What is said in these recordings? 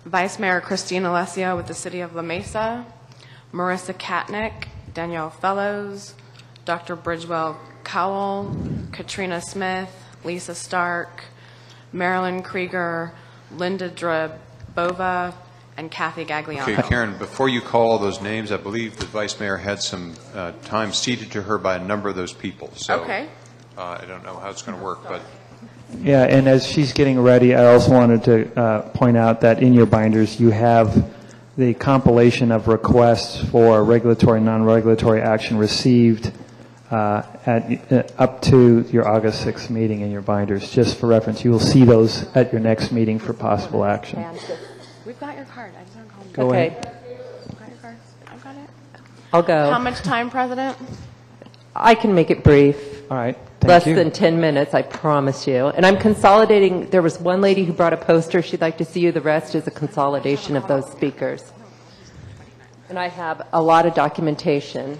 Vice Mayor Christine Alessio with the City of La Mesa, Marissa Katnick, Danielle Fellows, Dr. Bridgewell Cowell, Katrina Smith, Lisa Stark, Marilyn Krieger, Linda Drabova, and Kathy Gagliano. Okay, Karen, before you call all those names, I believe the Vice Mayor had some time ceded to her by a number of those people. So okay. I don't know how it's going to work, but... Yeah, and as she's getting ready, I also wanted to point out that in your binders you have the compilation of requests for regulatory and non-regulatory action received up to your August 6th meeting in your binders. Just for reference, you will see those at your next meeting for possible action. We've got your card. I just don't call me. Go okay. ahead. I've got your card. I've got it. I'll go. How much time, President? I can make it brief. All right. Less than 10 minutes, I promise you. And I'm consolidating. There was one lady who brought a poster. She'd like to see you. The rest is a consolidation of those speakers. And I have a lot of documentation.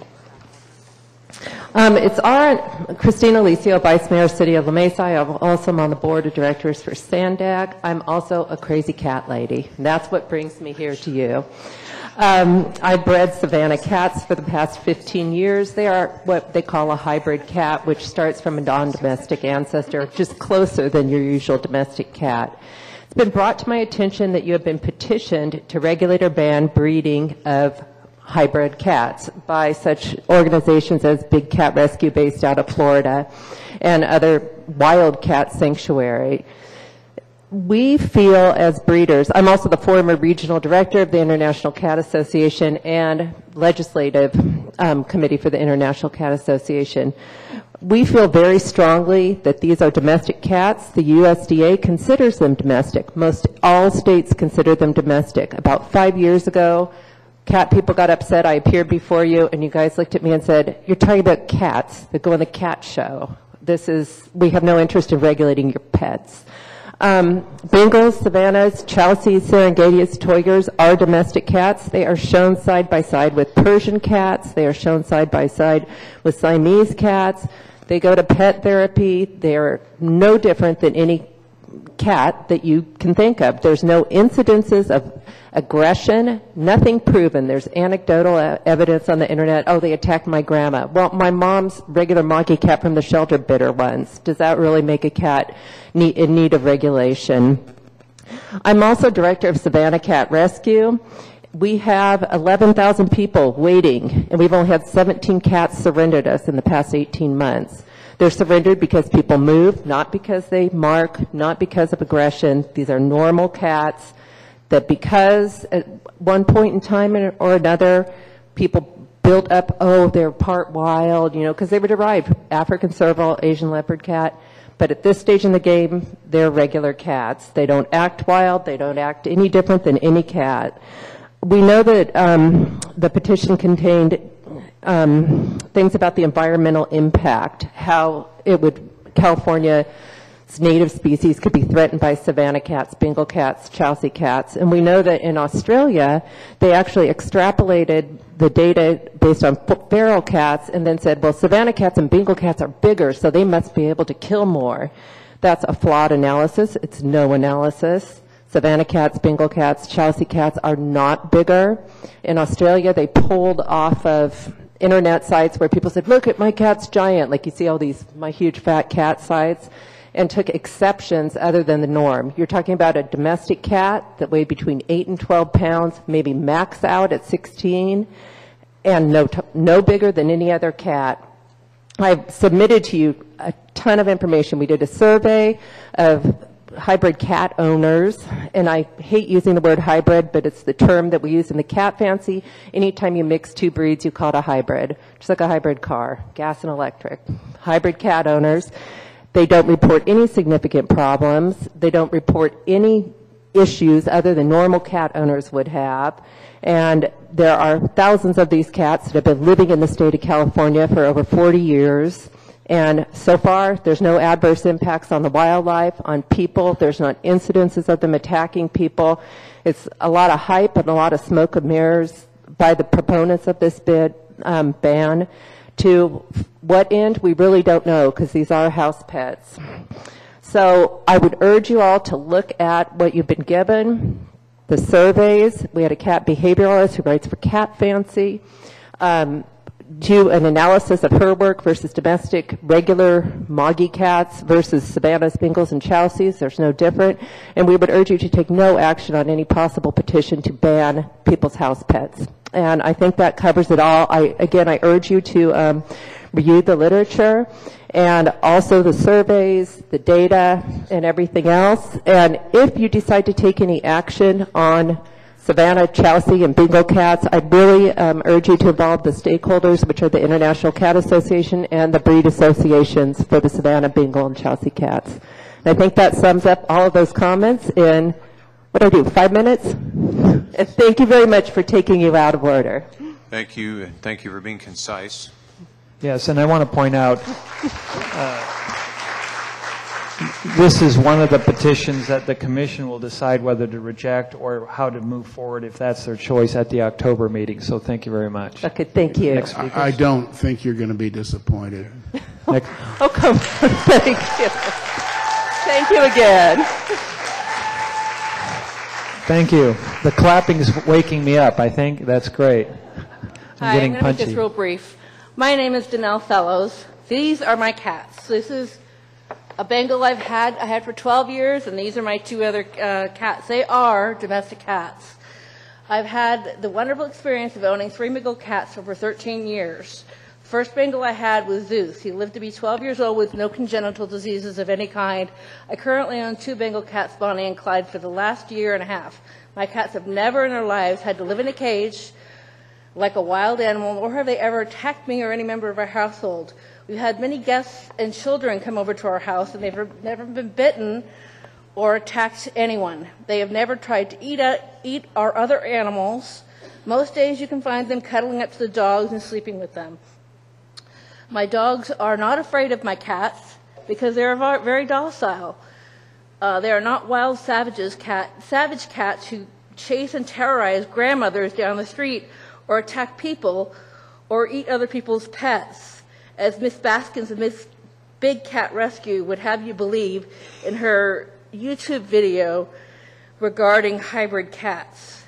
It's Christina Alessio, Vice Mayor, City of La Mesa. I also am on the board of directors for SANDAG. I'm also a crazy cat lady. And that's what brings me here to you. I bred Savannah cats for the past 15 years. They are what they call a hybrid cat, which starts from a non-domestic ancestor, just closer than your usual domestic cat. It's been brought to my attention that you have been petitioned to regulate or ban breeding of hybrid cats by such organizations as Big Cat Rescue based out of Florida and other wild cat sanctuary. We feel as breeders, I'm also the former regional director of the International Cat Association and legislative committee for the International Cat Association. We feel very strongly that these are domestic cats. The USDA considers them domestic. Most all states consider them domestic. About 5 years ago, cat people got upset. I appeared before you, and you guys looked at me and said, "You're talking about cats that go on the cat show. We have no interest in regulating your pets." Bengals, Savannahs, Chelseas, Serengetias, Toigers are domestic cats. They are shown side by side with Persian cats. They are shown side by side with Siamese cats. They go to pet therapy. They are no different than any cat that you can think of. There's no incidences of aggression, nothing proven. There's anecdotal evidence on the internet. Oh, they attacked my grandma. Well, my mom's regular monkey cat from the shelter bit her once. Does that really make a cat in need of regulation? I'm also director of Savannah Cat Rescue. We have 11,000 people waiting, and we've only had 17 cats surrendered us in the past 18 months. They're surrendered because people move, not because they mark, not because of aggression. These are normal cats that because at one point in time or another, people built up, oh, they're part wild, because they were derived, African serval, Asian leopard cat. But at this stage in the game, they're regular cats. They don't act wild. They don't act any different than any cat. We know that the petition contained things about the environmental impact, how California's native species could be threatened by Savannah cats, Bengal cats, Chelsea cats. And we know that in Australia, they actually extrapolated the data based on feral cats and then said, well, Savannah cats and Bengal cats are bigger, so they must be able to kill more. That's a flawed analysis. It's no analysis. Savannah cats, Bengal cats, Chelsea cats are not bigger. In Australia, they pulled off of internet sites where people said, look at my cat's giant, like you see all these my huge fat cat sites, and took exceptions other than the norm. You're talking about a domestic cat that weighed between 8 and 12 pounds, maybe max out at 16, and no bigger than any other cat. I've submitted to you a ton of information. We did a survey of hybrid cat owners, and I hate using the word hybrid, but it's the term that we use in the cat fancy. Anytime you mix two breeds, you call it a hybrid, just like a hybrid car, gas and electric. Hybrid cat owners, they don't report any significant problems. They don't report any issues other than normal cat owners would have. And there are thousands of these cats that have been living in the state of California for over 40 years. And so far, there's no adverse impacts on the wildlife, on people. There's not incidences of them attacking people. It's a lot of hype and a lot of smoke and mirrors by the proponents of this ban. To what end, we really don't know, because these are house pets. So I would urge you all to look at what you've been given. the surveys. We had a cat behavioralist who writes for Cat Fancy. Do an analysis of her work versus domestic regular Moggy cats versus Savannah's, Bengals, and Chelseas. There's no different. And we would urge you to take no action on any possible petition to ban people's house pets. And I think that covers it all. I urge you to review the literature and also the surveys, the data, and everything else. And if you decide to take any action on Savannah, Chelsea, and Bengal cats, I'd really urge you to involve the stakeholders, which are the International Cat Association and the breed associations for the Savannah, Bengal, and Chelsea cats. And I think that sums up all of those comments in, 5 minutes? And thank you very much for taking you out of order. Thank you, and thank you for being concise. Yes, and I want to point out, this is one of the petitions that the Commission will decide whether to reject or how to move forward if that's their choice at the October meeting. So thank you very much. Okay, thank you. I don't think you're going to be disappointed. Oh, come on. Thank you. Thank you again. Thank you. The clapping's waking me up. I think that's great. Hi, getting I'm going to make punchy. this real brief. My name is Danelle Fellows. These are my cats. This is a Bengal I had for 12 years, and these are my 2 other cats. They are domestic cats. I've had the wonderful experience of owning 3 Bengal cats for over 13 years. The first Bengal I had was Zeus. He lived to be 12 years old with no congenital diseases of any kind. I currently own 2 Bengal cats, Bonnie and Clyde, for the last year and a half. My cats have never in their lives had to live in a cage like a wild animal, nor have they ever attacked me or any member of our household. We've had many guests and children come over to our house, and they've never been bitten or attacked anyone. They have never tried to eat our other animals. Most days you can find them cuddling up to the dogs and sleeping with them. My dogs are not afraid of my cats because they are very docile. They are not wild savage cats who chase and terrorize grandmothers down the street or attack people or eat other people's pets, as Miss Baskins of Miss Big Cat Rescue would have you believe in her YouTube video regarding hybrid cats.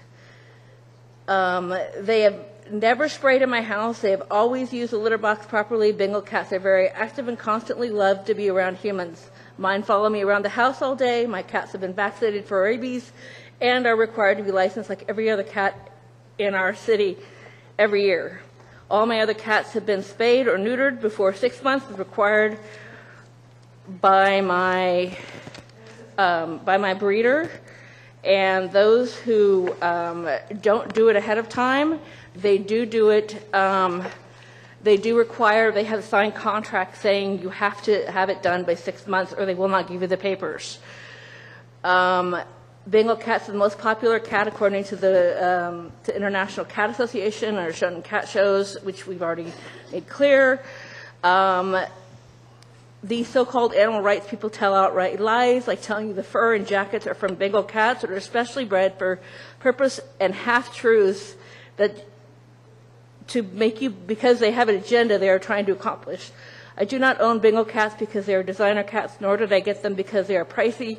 They have never sprayed in my house. They have always used the litter box properly. Bengal cats are very active and constantly love to be around humans. Mine follow me around the house all day. My cats have been vaccinated for rabies and are required to be licensed like every other cat in our city every year. All my other cats have been spayed or neutered before 6 months as required by my breeder. And those who don't do it ahead of time, they do it. They have a signed contract saying you have to have it done by 6 months or they will not give you the papers. Bengal cats are the most popular cat according to the International Cat Association and are shown in cat shows, which we've already made clear. These so-called animal rights people tell outright lies, like telling you the fur and jackets are from Bengal cats that are especially bred for purpose and half-truths that to make you, because they have an agenda they are trying to accomplish. I do not own Bengal cats because they are designer cats, nor did I get them because they are pricey,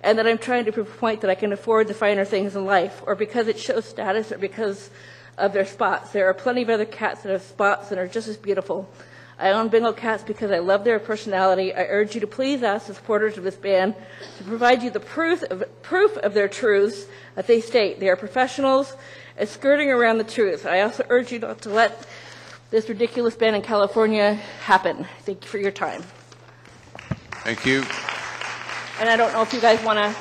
and that I'm trying to prove a point that I can afford the finer things in life, or because it shows status, or because of their spots. There are plenty of other cats that have spots and are just as beautiful. I own Bengal cats because I love their personality. I urge you to please ask the supporters of this ban to provide you the proof of their truths that they state. They are professionals at skirting around the truth. I also urge you not to let this ridiculous ban in California happen. Thank you for your time. Thank you. And I don't know if you guys want to...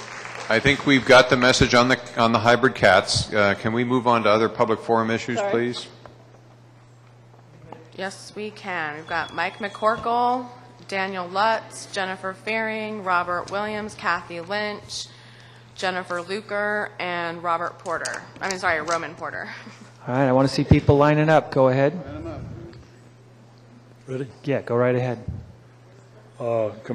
I think we've got the message on the hybrid cats. Can we move on to other public forum issues, Sorry. please? Yes, we can. We've got Mike McCorkle, Daniel Lutz, Jennifer Fearing, Robert Williams, Kathy Lynch, Jennifer Luker, and Roman Porter. All right, I want to see people lining up. Go ahead. Ready? Yeah, go right ahead. Commissioner